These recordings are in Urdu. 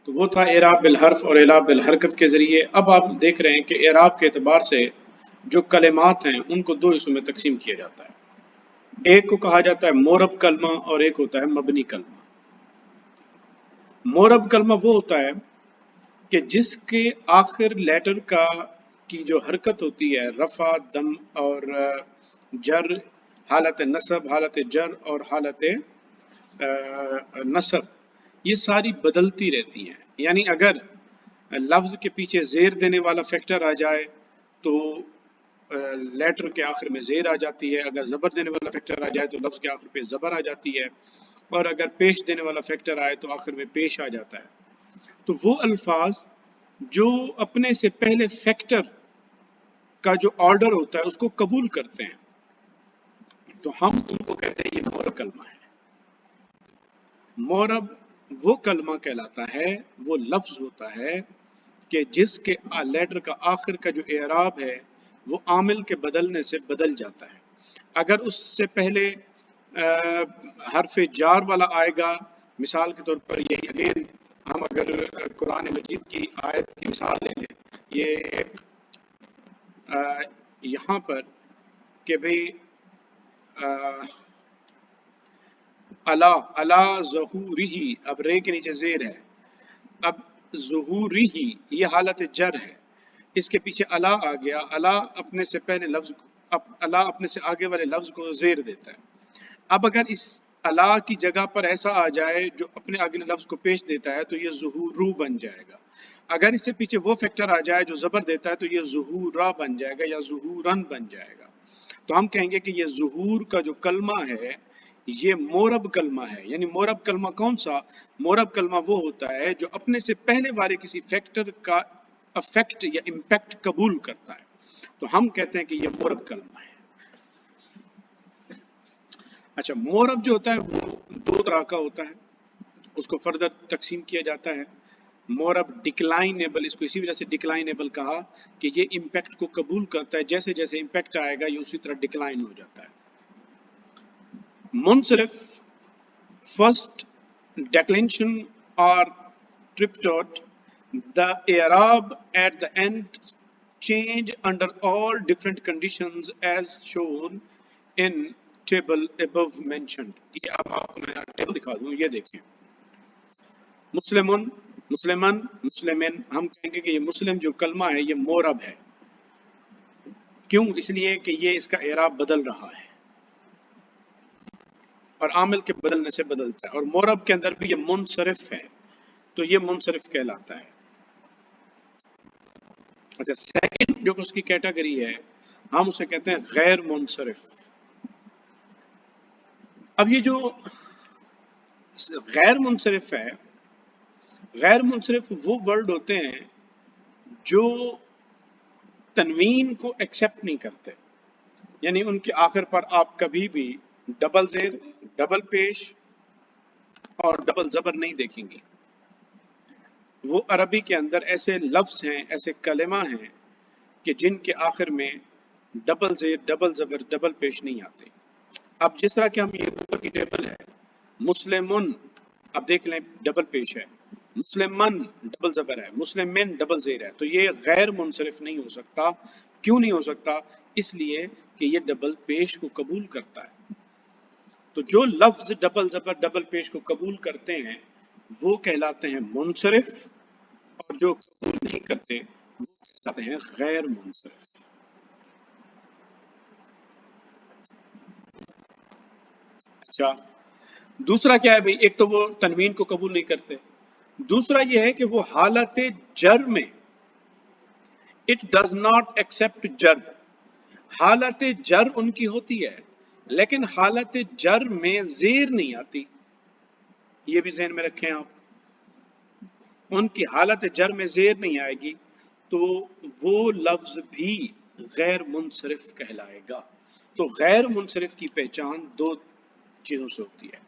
تو وہ تھا اعراب بالحرف اور اعراب بالحرکت کے ذریعے۔ اب آپ دیکھ رہے ہیں کہ اعراب کے اعتبار سے جو کلمات ہیں ان کو دو حصوں میں تقسیم کیا جاتا ہے۔ ایک کو کہا جاتا ہے مورب کلمہ اور ایک ہوتا ہے مبنی کلمہ۔ مورب کلمہ وہ ہوتا ہے کہ جس کے آخر لیٹر کی جو حرکت ہوتی ہے، رفع، دم اور جر، حالت نصب، حالت جر اور حالت نصب، یہ ساری بدلتی رہتی ہیں۔ یعنی اگر لفظ کے پیچھے زیر دینے والا فیکٹر آ جائے تو لیٹر کے آخر میں زیر آ جاتی ہے، اگر زبر دینے والا فیکٹر آ جائے تو لفظ کے آخر پہ زبر آ جاتی ہے، اور اگر پیش دینے والا فیکٹر آئے تو آخر میں پیش آ جاتا ہے۔ تو وہ الفاظ جو اپنے سے پہلے فیکٹر کا جو آرڈر ہوتا ہے اس کو قبول کرتے ہیں تو ہم ان کو کہتے ہیں یہ مورب کلمہ ہے۔ مورب وہ کلمہ کہلاتا ہے، وہ لفظ ہوتا ہے کہ جس کے لیٹر کا آخر کا جو اعراب ہے وہ عامل کے بدلنے سے بدل جاتا ہے۔ اگر اس سے پہلے حرف جار والا آئے گا، مثال کے طور پر یہی اگین ہم اگر قرآن مجید کی آیت کی مثال لے لیں، یہ یہاں پر کہ بھئی الا ظہورہی، اب رے کے نیچے زیر ہے، اب ظہورہی یہ حالت جر ہے، اس کے پیچھے الا آ گیا، الا اپنے سے پہلے لفظ الا اپنے سے آگے والے لفظ کو زیر دیتا ہے۔ اب اگر اس الا کی جگہ پر ایسا آ جائے جو اپنے اگلے لفظ کو پیش دیتا ہے تو یہ ظہورو بن جائے گا۔ اگر اس سے پیچھے وہ فیکٹر آ جائے جو زبر دیتا ہے تو یہ ظہورا بن جائے گا یا ظہورن بن جائے گا۔ تو ہم کہیں گے کہ یہ ظہور کا جو کلمہ ہے یہ مورب کلمہ ہے۔ یعنی مورب کلمہ کون سا؟ مورب کلمہ وہ ہوتا ہے جو اپنے سے پہلے والے کسی فیکٹر کا افیکٹ یا امپیکٹ قبول کرتا ہے، تو ہم کہتے ہیں کہ یہ مورب کلمہ ہے۔ اچھا، مورب جو ہوتا ہے وہ دو طرح کا ہوتا ہے، اس کو فردر تقسیم کیا جاتا ہے۔ مورب ڈکلائنیبل، اس کو اسی وجہ سے ڈکلائنیبل کہا کہ یہ امپیکٹ کو قبول کرتا ہے، جیسے جیسے امپیکٹ آئے گا یہ اسی طرح ڈکلائن ہو جاتا ہے۔ منصرف، first declension or triptot, the i'rab at the end change under all different conditions as shown in table above mentioned۔ یہ اب آپ کو میں ٹیبل دکھا دوں، یہ دیکھیں، مسلمن، مسلمن، مسلمن، ہم کہیں گے کہ یہ مسلم جو کلمہ ہے یہ مورب ہے۔ کیوں؟ اس لیے کہ یہ اس کا اعراب بدل رہا ہے اور عامل کے بدلنے سے بدلتا ہے، اور مورب کے اندر بھی یہ منصرف ہے تو یہ منصرف کہلاتا ہے۔ اچھا، سیکنڈ جو اس کی کیٹیگری ہے ہم اسے کہتے ہیں غیر منصرف۔ اب یہ جو غیر منصرف ہے، غیر منصرف وہ ورڈ ہوتے ہیں جو تنوین کو ایکسیپٹ نہیں کرتے، یعنی ان کے آخر پر آپ کبھی بھی ڈبل زیر، ڈبل پیش اور ڈبل زبر نہیں دیکھیں گے۔ وہ عربی کے اندر ایسے لفظ ہیں، ایسے کلمہ ہیں کہ جن کے آخر میں ڈبل زیر، ڈبل زبر، ڈبل پیش نہیں آتے۔ اب جس طرح کہ ہم یہ اوپر کی ٹیبل ہے، مسلمن، اب دیکھ لیں ڈبل پیش ہے، مسلمن ڈبل زبر ہے، مسلمن ڈبل زیر ہے، تو یہ غیر منصرف نہیں ہو سکتا۔ کیوں نہیں ہو سکتا؟ اس لیے کہ یہ ڈبل پیش کو قبول کرتا ہے۔ تو جو لفظ ڈبل زبر، ڈبل پیش کو قبول کرتے ہیں وہ کہلاتے ہیں منصرف، اور جو قبول نہیں کرتے وہ کہلاتے ہیں غیر منصرف۔ اچھا، دوسرا کیا ہے بھئی؟ ایک تو وہ تنوین کو قبول نہیں کرتے، دوسرا یہ ہے کہ وہ حالت جر میں اٹ ڈز ناٹ ایکسپٹ جر، حالت جر ان کی ہوتی ہے لیکن حالت جر میں زیر نہیں آتی۔ یہ بھی ذہن میں رکھیں آپ، ان کی حالت جر میں زیر نہیں آئے گی تو وہ لفظ بھی غیر منصرف کہلائے گا۔ تو غیر منصرف کی پہچان دو چیزوں سے ہوتی ہے،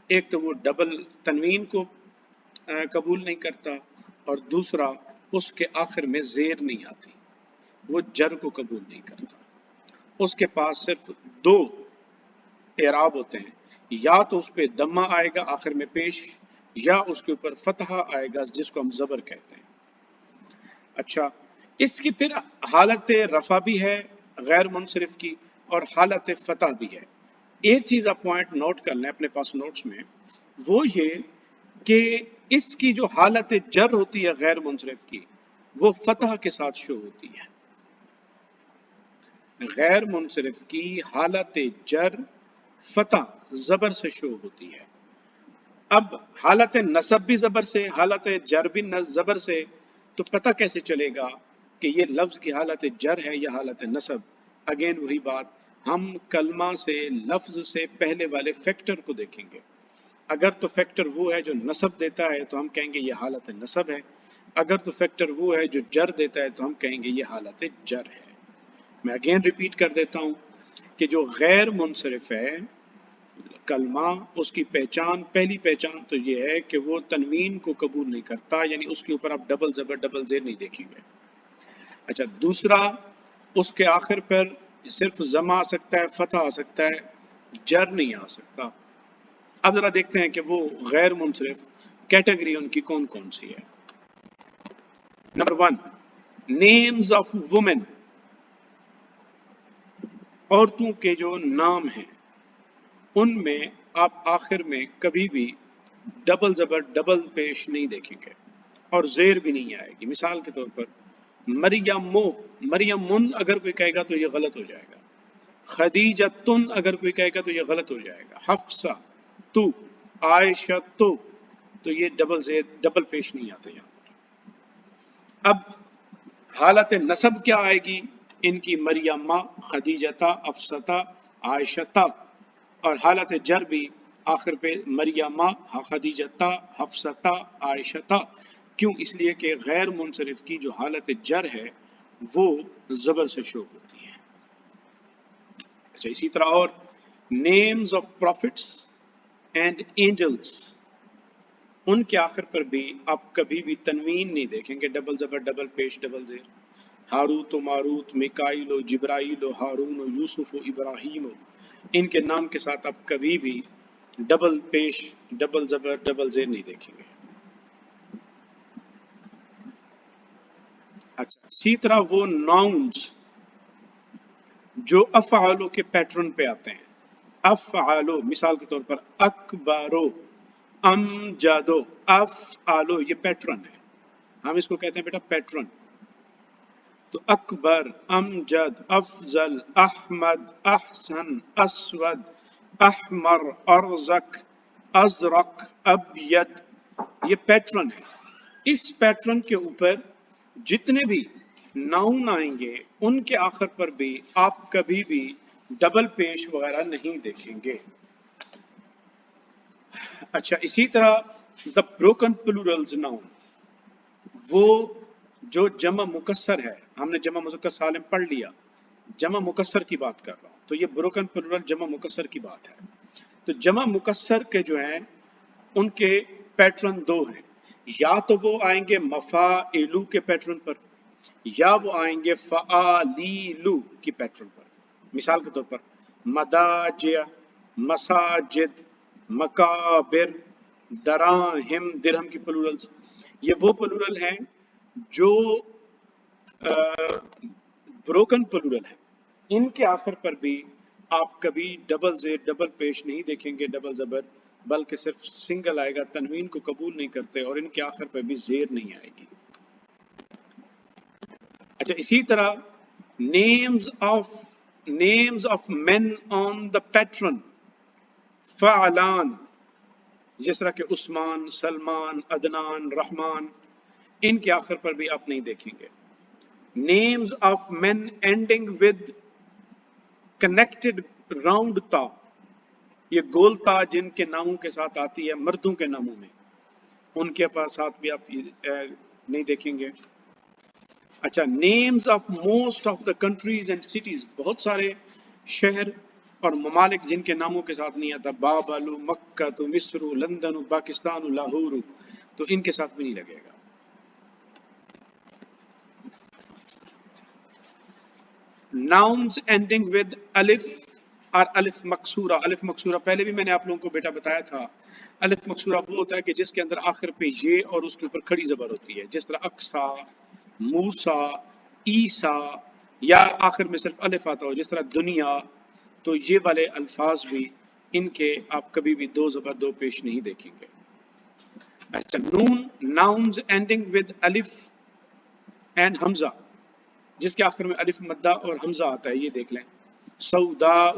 ایک تو وہ ڈبل تنوین کو قبول نہیں کرتا، اور دوسرا اس کے آخر میں زیر نہیں آتی، وہ جر کو قبول نہیں کرتا۔ اس کے پاس صرف دو اعراب ہوتے ہیں، یا تو اس پہ دمہ آئے گا آخر میں پیش، یا اس کے اوپر فتح آئے گا جس کو ہم زبر کہتے ہیں۔ اچھا، اس کی پھر حالت رفع بھی ہے غیر منصرف کی، اور حالت فتح بھی ہے۔ ایک چیز آپ پوائنٹ نوٹ کر لیں اپنے پاس نوٹس میں، وہ یہ کہ اس کی جو حالت جر ہوتی ہے غیر منصرف کی، وہ فتح کے ساتھ شو ہوتی ہے۔ غیر منصرف کی حالت جر فتح زبر سے شو ہوتی ہے۔ اب حالت نصب بھی زبر سے، حالت جر بھی زبر سے، تو پتہ کیسے چلے گا کہ یہ لفظ کی حالت جر ہے یا حالت نصب؟ اگین وہی بات، ہم کلمہ سے لفظ سے پہلے والے فیکٹر کو دیکھیں گے۔ اگر تو فیکٹر وہ ہے جو نصب دیتا ہے تو ہم کہیں گے یہ حالت نصب ہے، اگر تو فیکٹر وہ ہے جو جر دیتا ہے تو ہم کہیں گے یہ حالت جر ہے۔ میں اگین ریپیٹ کر دیتا ہوں کہ جو غیر منصرف ہے کلمہ، اس کی پہچان، پہلی پہچان تو یہ ہے کہ وہ تنوین کو قبول نہیں کرتا، یعنی اس کے اوپر آپ ڈبل زبر ڈبل زیر نہیں دیکھیں گے۔ اچھا، دوسرا، اس کے آخر پر صرف ضمہ آ سکتا ہے، فتح آ سکتا ہے، جر نہیں آ سکتا۔ اب ذرا دیکھتے ہیں کہ وہ غیر منصرف کیٹیگری ان کی کون کون سی ہے۔ نمبر 1، نیمز آف وومن، عورتوں کے جو نام ہیں ان میں آپ آخر میں کبھی بھی ڈبل زبر ڈبل پیش نہیں دیکھیں گے، اور زیر بھی نہیں آئے گی۔ مثال کے طور پر مریمو، مریمن اگر کوئی کہے گا تو یہ غلط ہو جائے گا۔ خدیجتن اگر کوئی کہے گا تو یہ غلط ہو جائے گا۔ حفصہ تو، عائشہ تو یہ ڈبل زیر ڈبل پیش نہیں آتے یہاں پر۔ اب حالت نصب کیا آئے گی ان کی؟ مریمہ، خدیجتہ، افصتہ، عائشتہ، اور حالت جر بھی آخر پہ مریمہ، خدیجتہ، حفصتہ، عائشتہ۔ کیوں؟ اس لیے کہ غیر منصرف کی جو حالت جر ہے وہ زبر سے شو ہوتی ہے۔ اچھا، اسی طرح اور names of prophets and angels, ان کے آخر پر بھی آپ کبھی بھی تنوین نہیں دیکھیں گے، ڈبل زبر ڈبل پیش ڈبل زیر۔ ہاروت و ماروت، میکائیل و جبرائیل و ہارون و یوسف و ابراہیم، ان کے نام کے ساتھ آپ کبھی بھی ڈبل پیش ڈبل زبر ڈبل زیر نہیں دیکھیں گے۔ اچھا، اسی طرح وہ ناؤنز جو افعالو کے پیٹرن پہ آتے ہیں، افعالو، مثال کے طور پر اکبرو، امجدو، افعالو، یہ پیٹرن ہے، ہم اس کو کہتے ہیں بیٹا پیٹرن۔ تو اکبر، امجد، افضل، احمد، احسن، اسود، احمر، ارزق، ازرق، ابید، یہ پیٹرن ہے۔ اس پیٹرن کے اوپر جتنے بھی ناؤن آئیں گے ان کے آخر پر بھی آپ کبھی بھی ڈبل پیش وغیرہ نہیں دیکھیں گے۔ اچھا، اسی طرح دا بروکن پلورلز ناؤن، وہ جو جمع مکسر ہے، ہم نے جمع مذکر سالم پڑھ لیا، جمع مکسر کی بات کر رہا ہوں، تو یہ بروکن پلورل جمع مکسر کی بات ہے۔ تو جمع مکسر کے جو ہیں ان کے پیٹرن دو ہیں، یا تو وہ آئیں گے مفاعلو کے پیٹرن پر، یا وہ آئیں گے فعالیلو کی پیٹرن پر۔ مثال کے طور پر مداجع، مساجد، مکابر، دراہم، درہم کی پلورلز، یہ وہ پلورل ہیں جو بروکن پلورل ہیں، ان کے آخر پر بھی آپ کبھی ڈبل زیر ڈبل پیش نہیں دیکھیں گے ڈبل زبر، بلکہ صرف سنگل آئے گا، تنوین کو قبول نہیں کرتے، اور ان کے آخر پر بھی زیر نہیں آئے گی۔ اچھا، اسی طرح names of men on the pattern فعلان، جس طرح کہ عثمان، سلمان، عدنان، رحمان، ان کے آخر پر بھی آپ نہیں دیکھیں گے۔ Names of men ending with connected round تا، یہ گول تا جن کے ناموں کے ساتھ آتی ہے مردوں کے ناموں میں، ان کے پاس ساتھ بھی آپ نہیں دیکھیں گے۔ اچھا، names of most of the countries and cities, بہت سارے شہر اور ممالک جن کے ناموں کے ساتھ نہیں آتا، بابل، مکہ، تو مصر، لندن، پاکستان، لاہور، تو ان کے ساتھ بھی نہیں لگے گا۔ ناؤنز اینڈنگ ود الف اور الف مکسورہ پہلے بھی میں نے آپ لوگوں کو بیٹا بتایا تھا، الف مکسورہ وہ ہوتا ہے کہ جس کے اندر آخر پہ یہ اور اس کے اوپر کھڑی زبر ہوتی ہے، جس طرح اقصا، موسیٰ، عیسیٰ، یا آخر میں صرف الف آتا ہو جس طرح دنیا. تو یہ والے الفاظ بھی ان کے آپ کبھی بھی دو زبر دو پیش نہیں دیکھیں گے. اچھا، نون ناؤنز اینڈنگ ود الف اینڈ حمزہ، جس کے آخر میں الف مدہ اور حمزہ آتا ہے، یہ دیکھ لیں. سوداء،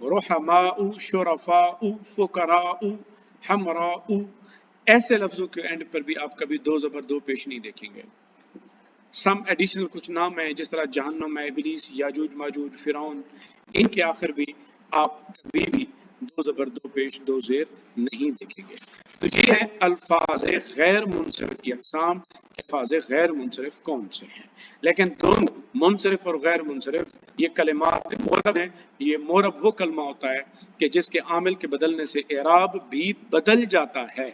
رحماء، شرفاء، فقراء، حمراء، ایسے لفظوں کے اینڈ پر بھی آپ کبھی دو زبر دو پیش نہیں دیکھیں گے. سم ایڈیشنل کچھ نام ہیں جس طرح جہنم ہے، ابلیس، یاجوج ماجوج، فرعون، ان کے آخر بھی آپ کبھی بھی دو زبر دو پیش دو زیر نہیں دیکھیں گے. تو یہ ہے الفاظ غیر منصرف کی اقسام. الفاظ غیر منصرف کون سے ہیں؟ لیکن دونوں منصرف اور غیر منصرف یہ کلمات مورب ہیں. یہ مورب وہ کلمہ ہوتا ہے کہ جس کے عامل کے بدلنے سے اعراب بھی بدل جاتا ہے.